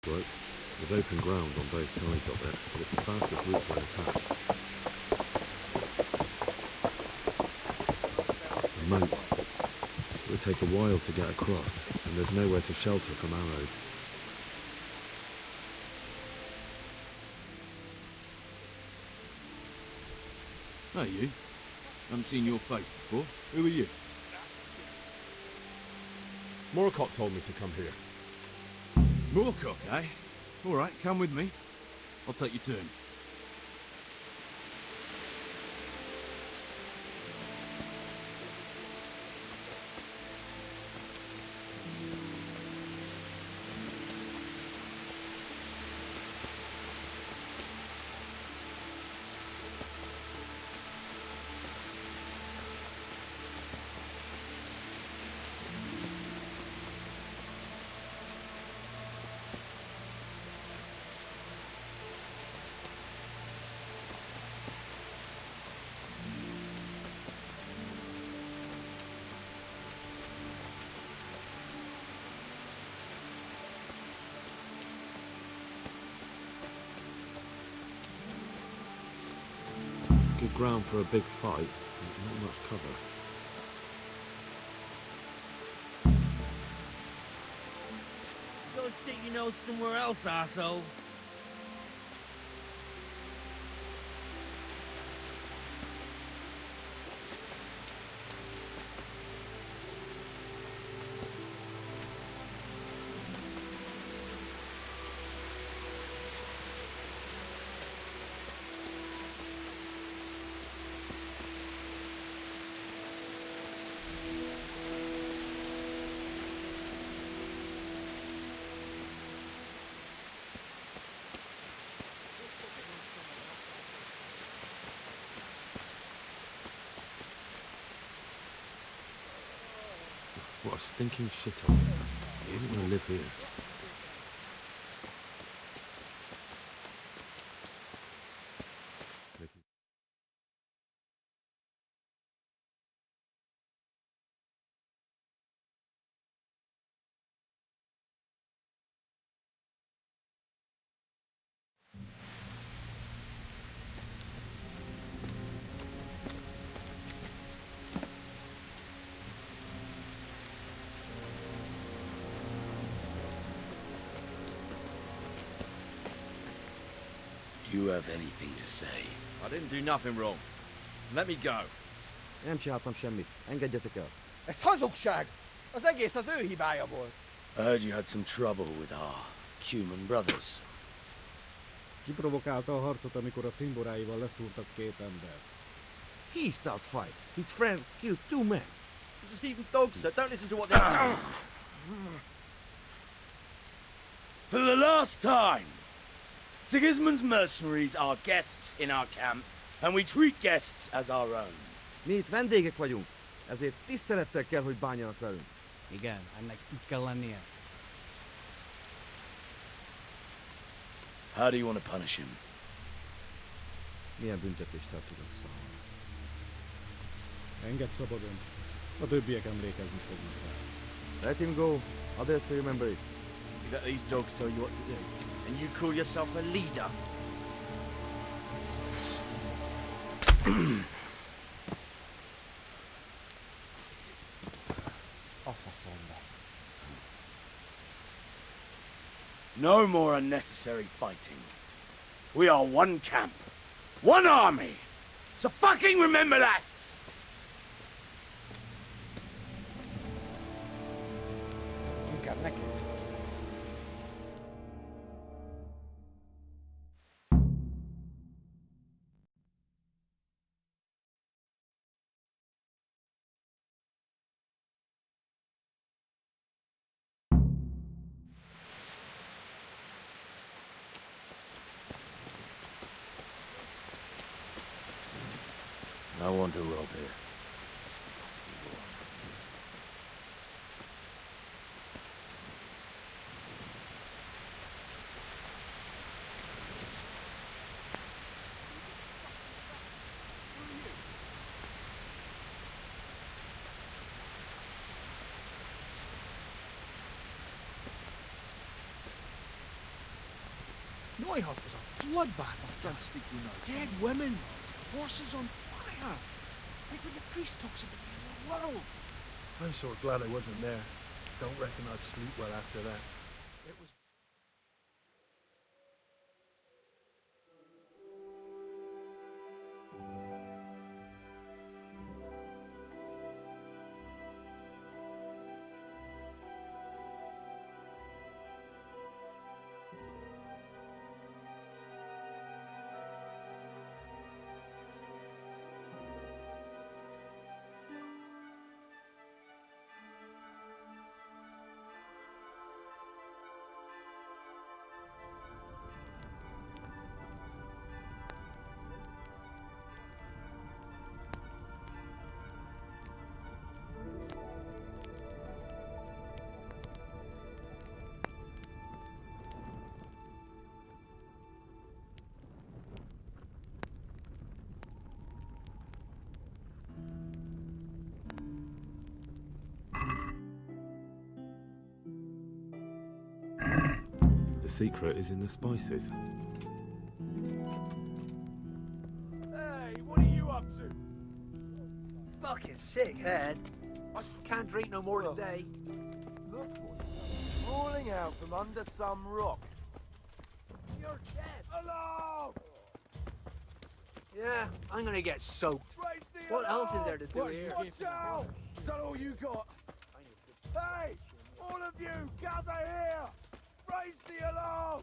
Right. There's open ground on both sides of it, but it's the fastest route when attacked. The moat. It would take a while to get across, and there's nowhere to shelter from arrows. Hey, you. Haven't seen your face before. Who are you? Moorcock told me to come here. Moorcock, eh? All right, come with me. I'll take your turn. Good ground for a big fight, but not much cover. Go stick your nose somewhere else, arsehole. What a stinking shithole. He doesn't want to live here. Do you have anything to say? I didn't do nothing wrong. Let me go. Nem csináltam semmit. Engedjetek el. Ez hazugság! Az egész az ő hibája volt. I heard you had some trouble with our human brothers. Kiprovokálta a harcot, amikor a cimboráival leszúrtak két embert. He start fight. His friend killed 2 men. Just even dogs, sir. Don't listen to what they're saying. For the last time! Sigismund's mercenaries are guests in our camp, and we treat guests as our own. Mi itt vendégek vagyunk, ezért tisztelettel kell, hogy bánjanak velünk. Igen, ennek így kell lennie. How do you want to punish him? Milyen büntetést el tudod számolni? Engedd szabadon. A többiek emlékezni fognak rá. Let him go, others will remember it. You let these dogs tell you what to do. And you call yourself a leader? A faszomba. No more unnecessary fighting. We are one camp, one army. So fucking remember that! Inkább neki. I want to rob here. Neuhoff was a bloodbath of Don't speak your nose. dead women, horses on fire. Like when the priest talks about the end of the world. I'm so glad I wasn't there. Don't reckon I'd sleep well after that. It was... The secret is in the spices. Hey, what are you up to? Fucking sick head. I can't drink no more today. Look what's crawling out from under some rock. You're dead. Alarm! Yeah, I'm gonna get soaked. Raise the What alarm! else is there to do here? Watch out! Is that all you got? Hey! All of you, gather here! Raise the alarm!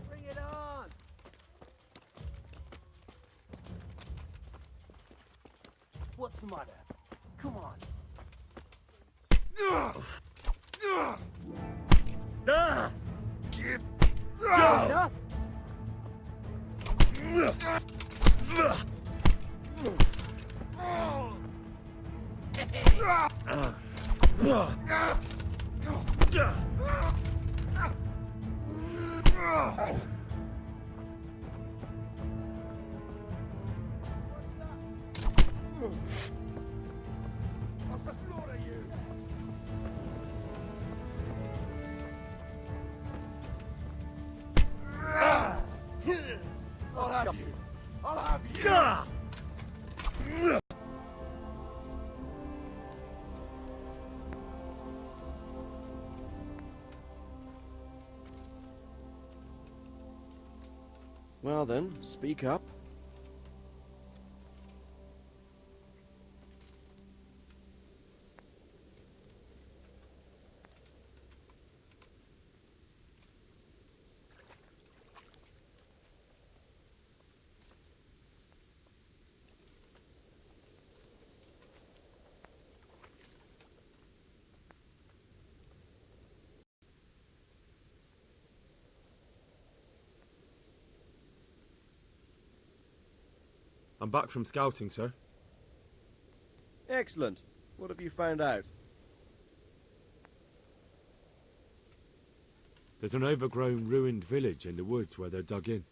Bring it on. What's the matter? Come on. Enough. I'll slaughter you! I'll have you! I'll have you! Well then, speak up. I'm back from scouting, sir. Excellent. What have you found out? There's an overgrown, ruined village in the woods where they're dug in.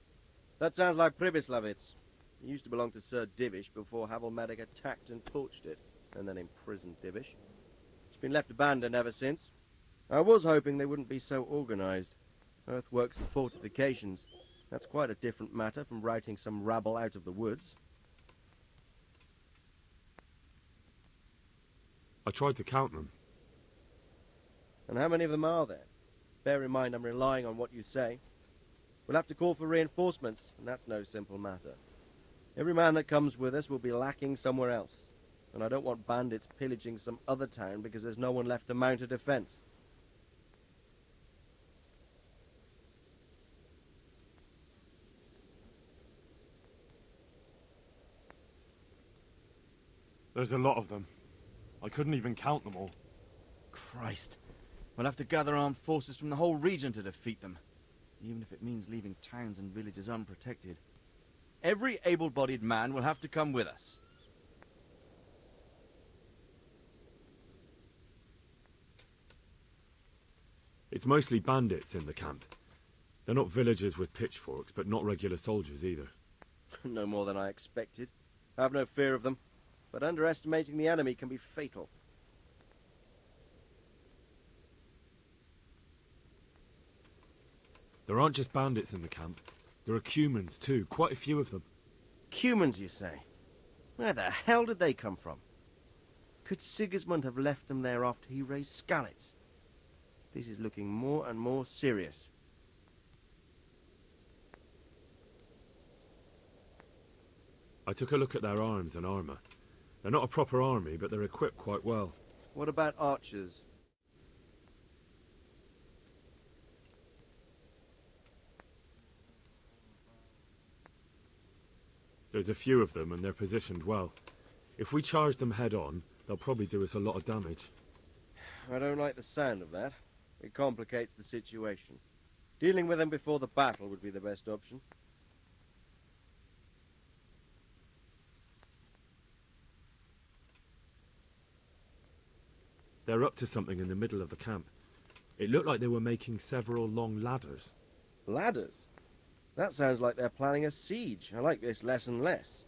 That sounds like Privislavitz. It used to belong to Sir Divish before Havelmatic attacked and torched it, and then imprisoned Divish. It's been left abandoned ever since. I was hoping they wouldn't be so organised. Earthworks and fortifications. That's quite a different matter from routing some rabble out of the woods. I tried to count them. And how many of them are there? Bear in mind I'm relying on what you say. We'll have to call for reinforcements, and that's no simple matter. Every man that comes with us will be lacking somewhere else, and I don't want bandits pillaging some other town because there's no one left to mount a defence. There's a lot of them. I couldn't even count them all. Christ. We'll have to gather armed forces from the whole region to defeat them, even if it means leaving towns and villages unprotected. Every able-bodied man will have to come with us. It's mostly bandits in the camp. They're not villagers with pitchforks, but not regular soldiers either. No more than I expected. I have no fear of them, but underestimating the enemy can be fatal. There aren't just bandits in the camp. There are humans too, quite a few of them. Humans, you say? Where the hell did they come from? Could Sigismund have left them there after he raised Skalitz? This is looking more and more serious. I took a look at their arms and armour. They're not a proper army, but they're equipped quite well. What about archers? There's a few of them and they're positioned well. If we charge them head on, they'll probably do us a lot of damage. I don't like the sound of that. It complicates the situation. Dealing with them before the battle would be the best option. They're up to something in the middle of the camp. It looked like they were making several long ladders. Ladders? That sounds like they're planning a siege. I like this less and less.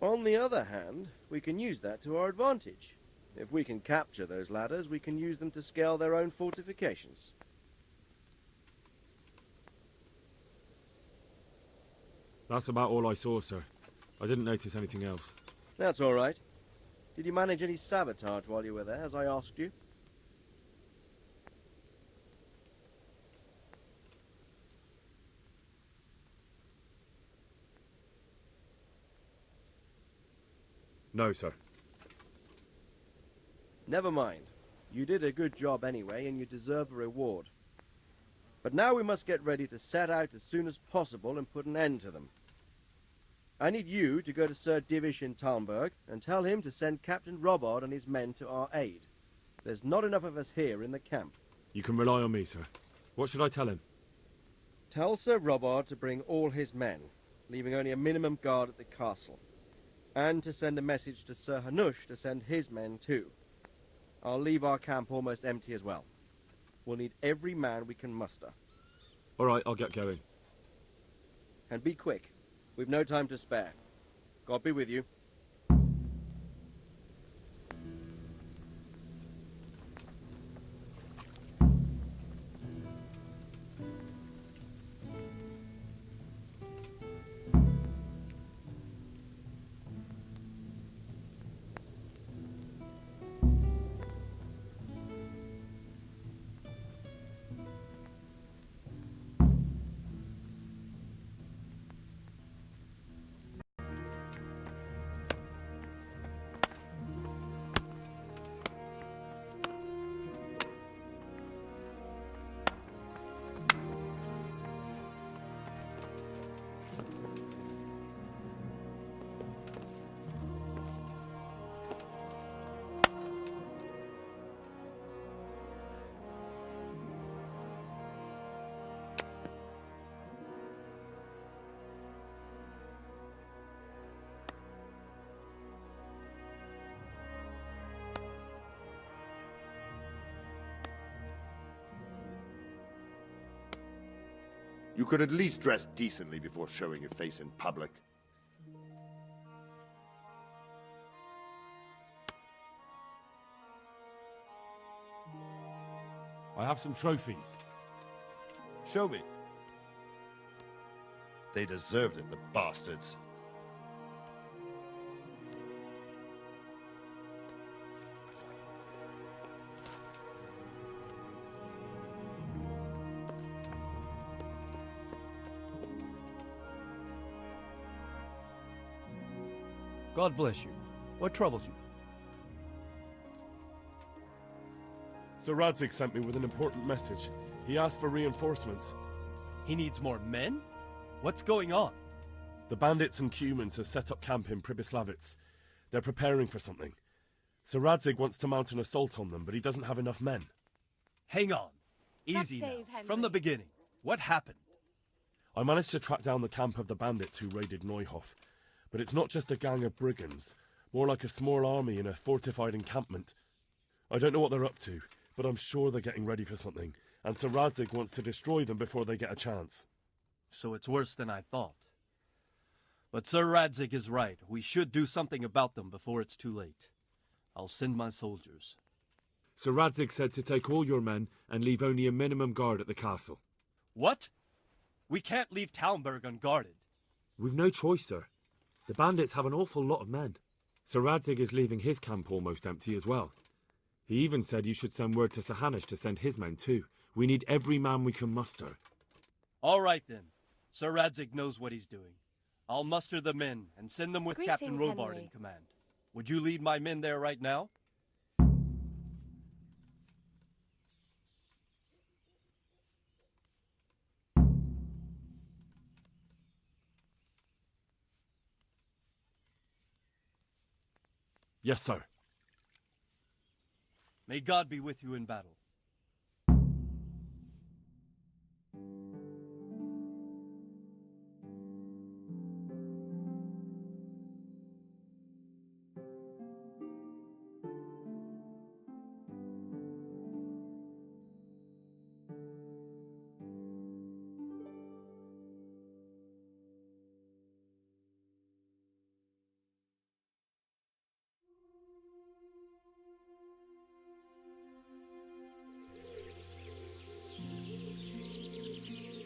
On the other hand, we can use that to our advantage. If we can capture those ladders, we can use them to scale their own fortifications. That's about all I saw, sir. I didn't notice anything else. That's all right. Did you manage any sabotage while you were there, as I asked you? No, sir. Never mind. You did a good job anyway, and you deserve a reward. But now we must get ready to set out as soon as possible and put an end to them. I need you to go to Sir Divish in Talmberg and tell him to send Captain Robard and his men to our aid. There's not enough of us here in the camp. You can rely on me, sir. What should I tell him? Tell Sir Robard to bring all his men, leaving only a minimum guard at the castle. And to send a message to Sir Hanush to send his men too. I'll leave our camp almost empty as well. We'll need every man we can muster. All right, I'll get going. And be quick. We've no time to spare. God be with you. You could at least dress decently before showing your face in public. I have some trophies. Show me. They deserved it, the bastards. God bless you. What troubles you? Sir Radzig sent me with an important message. He asked for reinforcements. He needs more men? What's going on? The bandits and humans have set up camp in Pribyslavitz. They're preparing for something. Sir Radzig wants to mount an assault on them, but he doesn't have enough men. Hang on. Easy now. From the beginning. What happened? I managed to track down the camp of the bandits who raided Neuhof. But it's not just a gang of brigands, more like a small army in a fortified encampment. I don't know what they're up to, but I'm sure they're getting ready for something, and Sir Radzig wants to destroy them before they get a chance. So it's worse than I thought. But Sir Radzig is right. We should do something about them before it's too late. I'll send my soldiers. Sir Radzig said to take all your men and leave only a minimum guard at the castle. What? We can't leave Talmberg unguarded. We've no choice, sir. The bandits have an awful lot of men. Sir Radzig is leaving his camp almost empty as well. He even said you should send word to Sahanish to send his men too. We need every man we can muster. All right then. Sir Radzig knows what he's doing. I'll muster the men and send them with Captain Greetings, Robard Henry. in command. Would you lead my men there right now? Yes, sir. May God be with you in battle.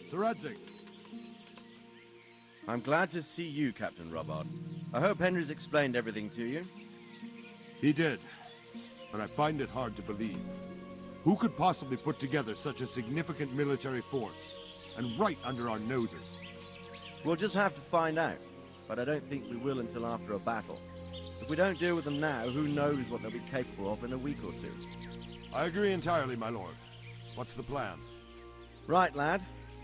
Sir Radzig. I'm glad to see you, Captain Robard. I hope Henry's explained everything to you. He did, but I find it hard to believe. Who could possibly put together such a significant military force, and right under our noses? We'll just have to find out, but I don't think we will until after a battle. If we don't deal with them now, who knows what they'll be capable of in a week or two. I agree entirely, my lord. What's the plan? Right, lad.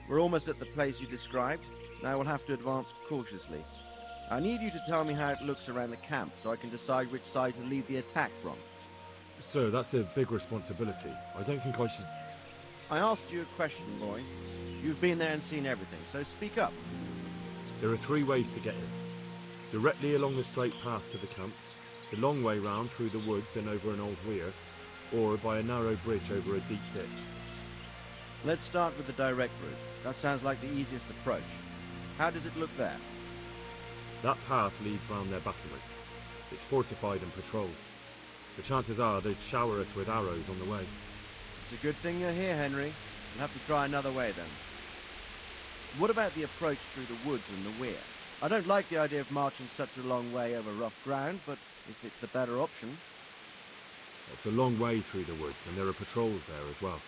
We're almost at the place you described. Now we'll have to advance cautiously. I need you to tell me how it looks around the camp so I can decide which side to lead the attack from. Sir, that's a big responsibility. I don't think I should... I asked you a question, boy. You've been there and seen everything, so speak up. There are 3 ways to get in. Directly along the straight path to the camp, the long way round through the woods and over an old weir, or by a narrow bridge over a deep ditch. Let's start with the direct route. That sounds like the easiest approach. How does it look there? That path leads round their battlements. It's fortified and patrolled. The chances are they'd shower us with arrows on the way. It's a good thing you're here, Henry. We'll have to try another way then. What about the approach through the woods and the weir? I don't like the idea of marching such a long way over rough ground, but if it's the better option... It's a long way through the woods, and there are patrols there as well.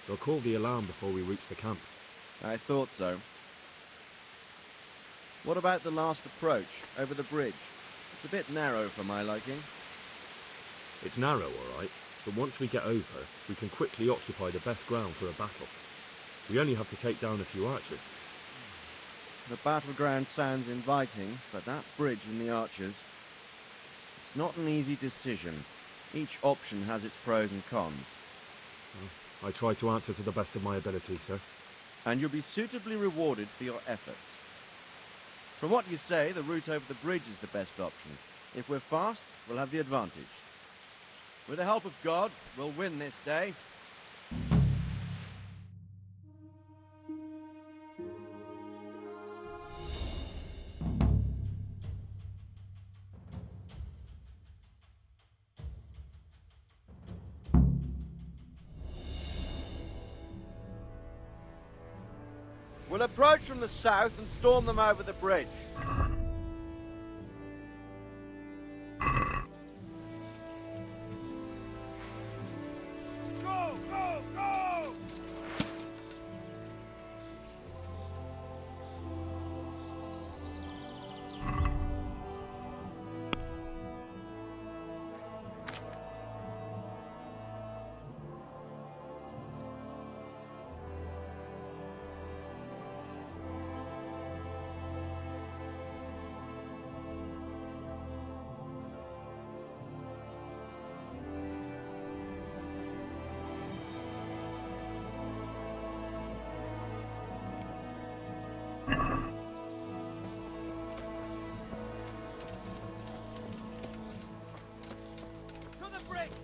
They'll call the alarm before we reach the camp. I thought so. What about the last approach, over the bridge? It's a bit narrow for my liking. It's narrow, all right, but once we get over, we can quickly occupy the best ground for a battle. We only have to take down a few archers. The battleground sounds inviting, but that bridge and the archers... It's not an easy decision. Each option has its pros and cons. I try to answer to the best of my ability, sir. And you'll be suitably rewarded for your efforts. From what you say, the route over the bridge is the best option. If we're fast, we'll have the advantage. With the help of God, we'll win this day. We'll approach from the south and storm them over the bridge. Go, go, go!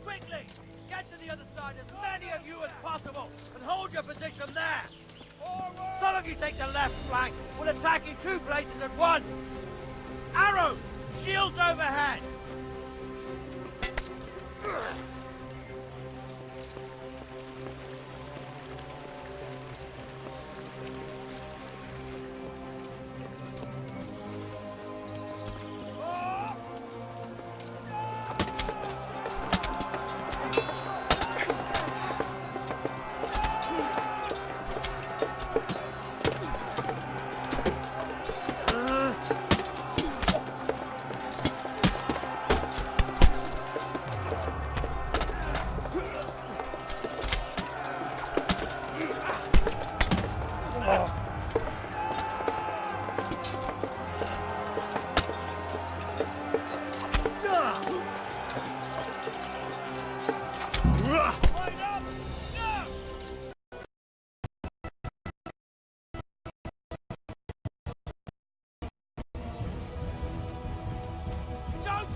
Quickly! Get to the other side, as many of you as possible, and hold your position there! Forward. Some of you take the left flank. We'll attack in 2 places at once! Arrows! Shields overhead! Don't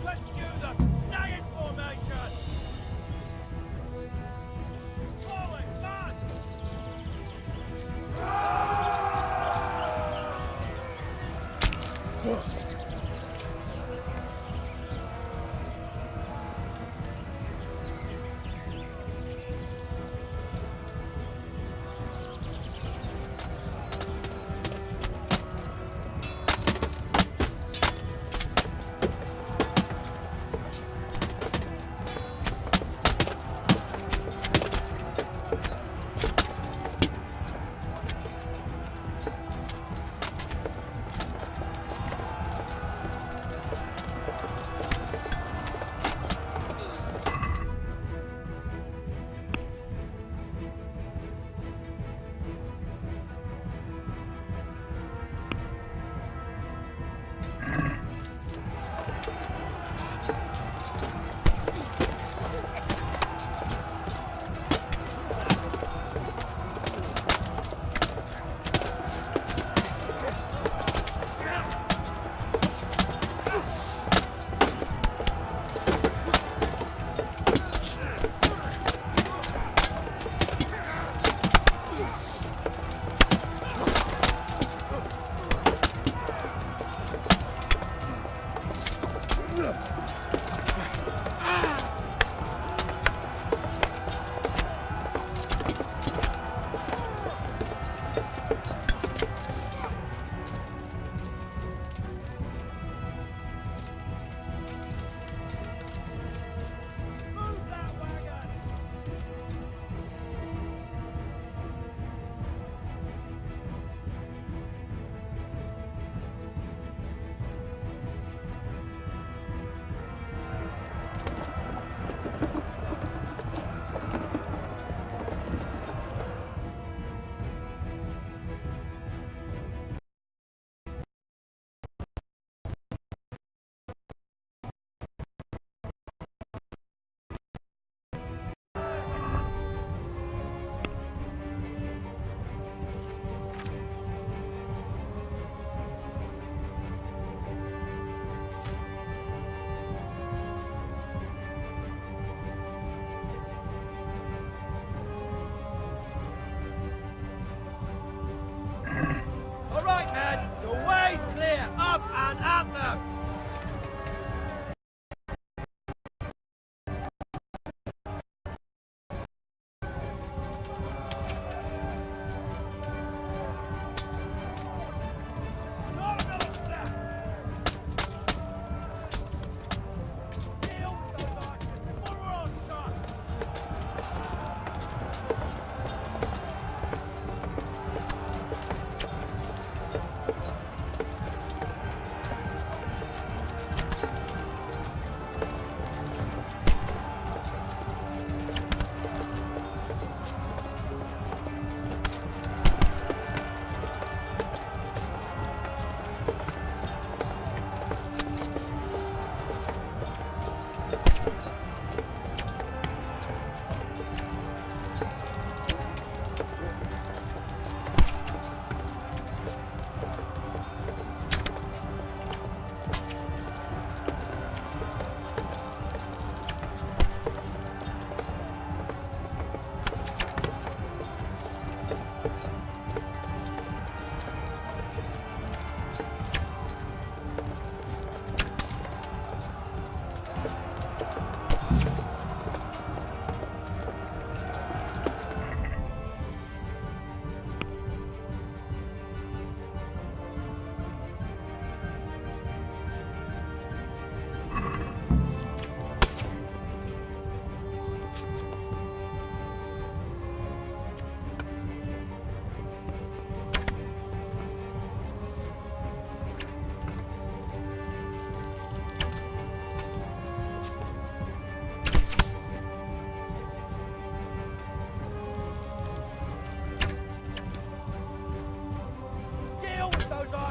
pursue them! Stay in formation! Forward, march!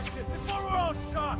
bastards before we're all shot!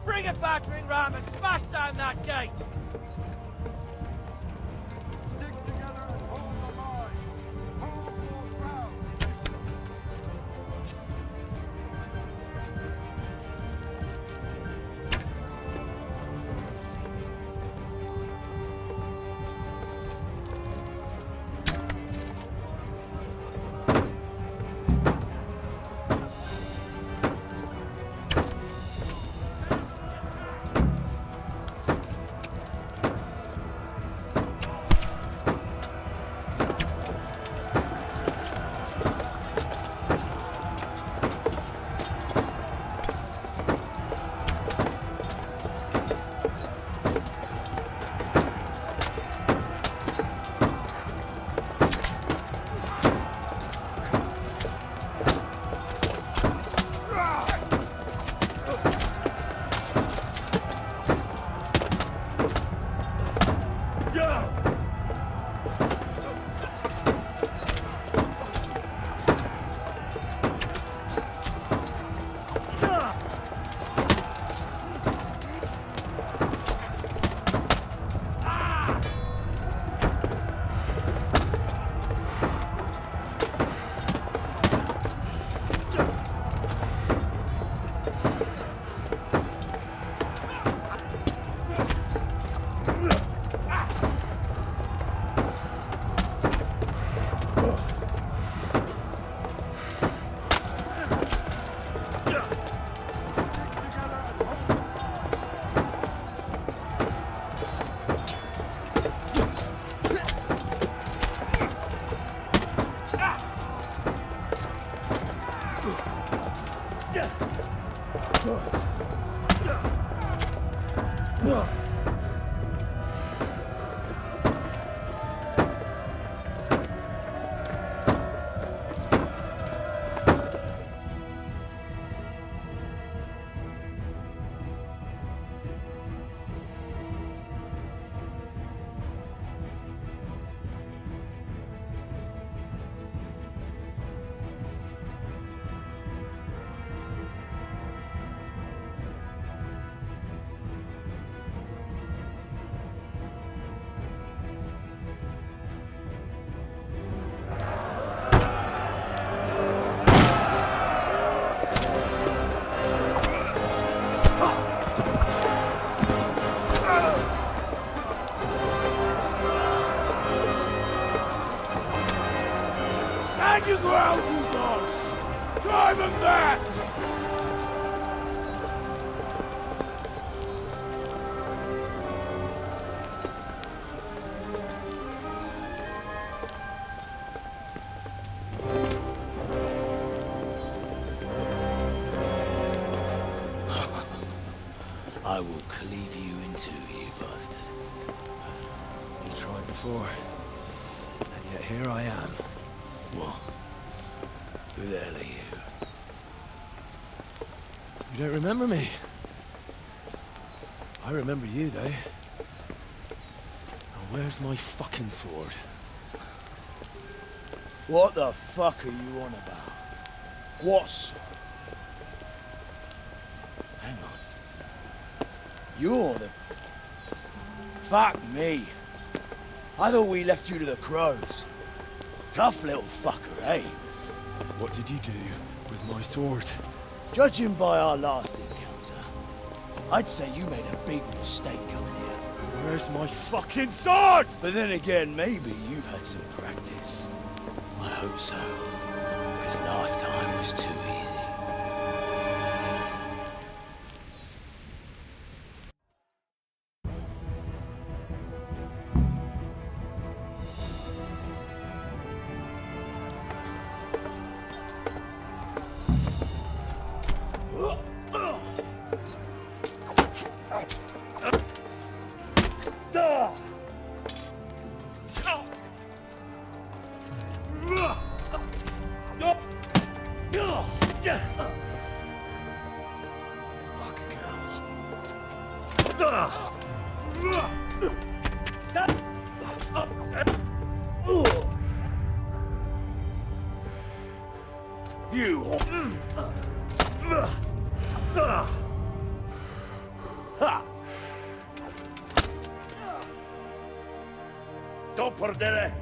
Bring a battering ram and smash down that gate! Stick together and hold the line. Hold your ground. Stand your ground, you dogs! Drive them back! I will cleave you in two, you bastard. You tried before, and yet here I am. What? Who the hell are you? You don't remember me? I remember you, though. Now, where's my fucking sword? What the fuck are you on about? What sword? Hang on. You're the... Fuck me. I thought we left you to the crows. Tough little fucker, eh? What did you do with my sword? Judging by our last encounter, I'd say you made a big mistake coming here. Where's my fucking sword? But then again, maybe you've had some practice. I hope so. Because last time was too easy. Don't perdere!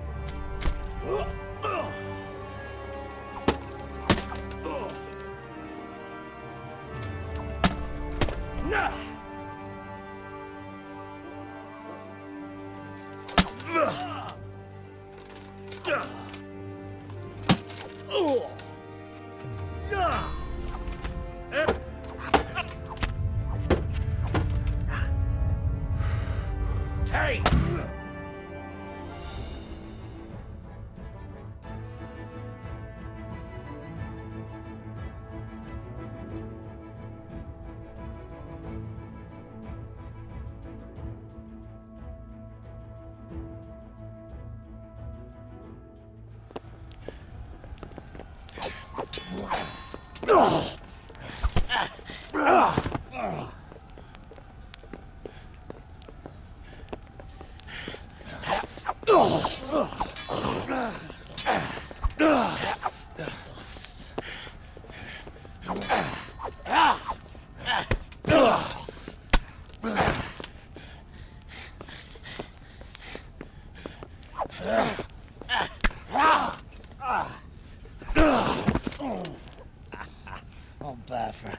Not bad for a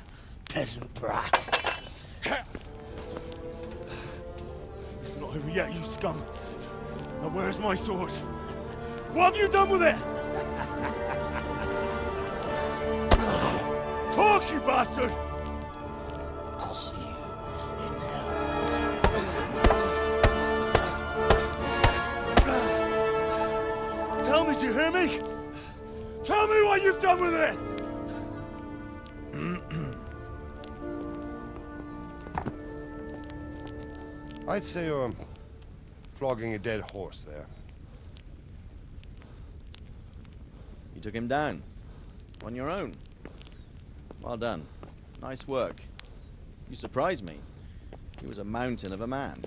peasant brat. It's not over yet, you scum. Now where's my sword? What have you done with it? Talk, you bastard! I'll see you in hell. Tell me, do you hear me? Tell me what you've done with it! I'd say you're flogging a dead horse there. You took him down. On your own. Well done. Nice work. You surprised me. He was a mountain of a man.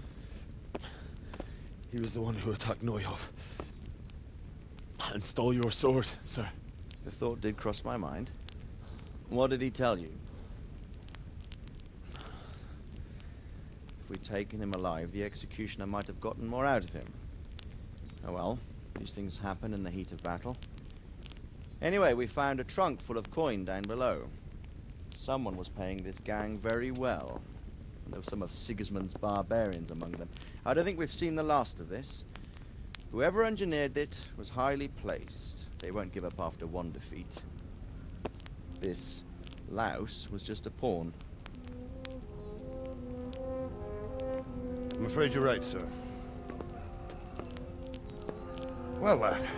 He was the one who attacked Neuhoff. And stole your sword, sir. The thought did cross my mind. What did he tell you? If we'd taken him alive, the executioner might have gotten more out of him. Oh well, these things happen in the heat of battle. Anyway, we found a trunk full of coin down below. Someone was paying this gang very well. And there were some of Sigismund's barbarians among them. I don't think we've seen the last of this. Whoever engineered it was highly placed. They won't give up after one defeat. This louse was just a pawn. I'm afraid you're right, sir. Well, lad,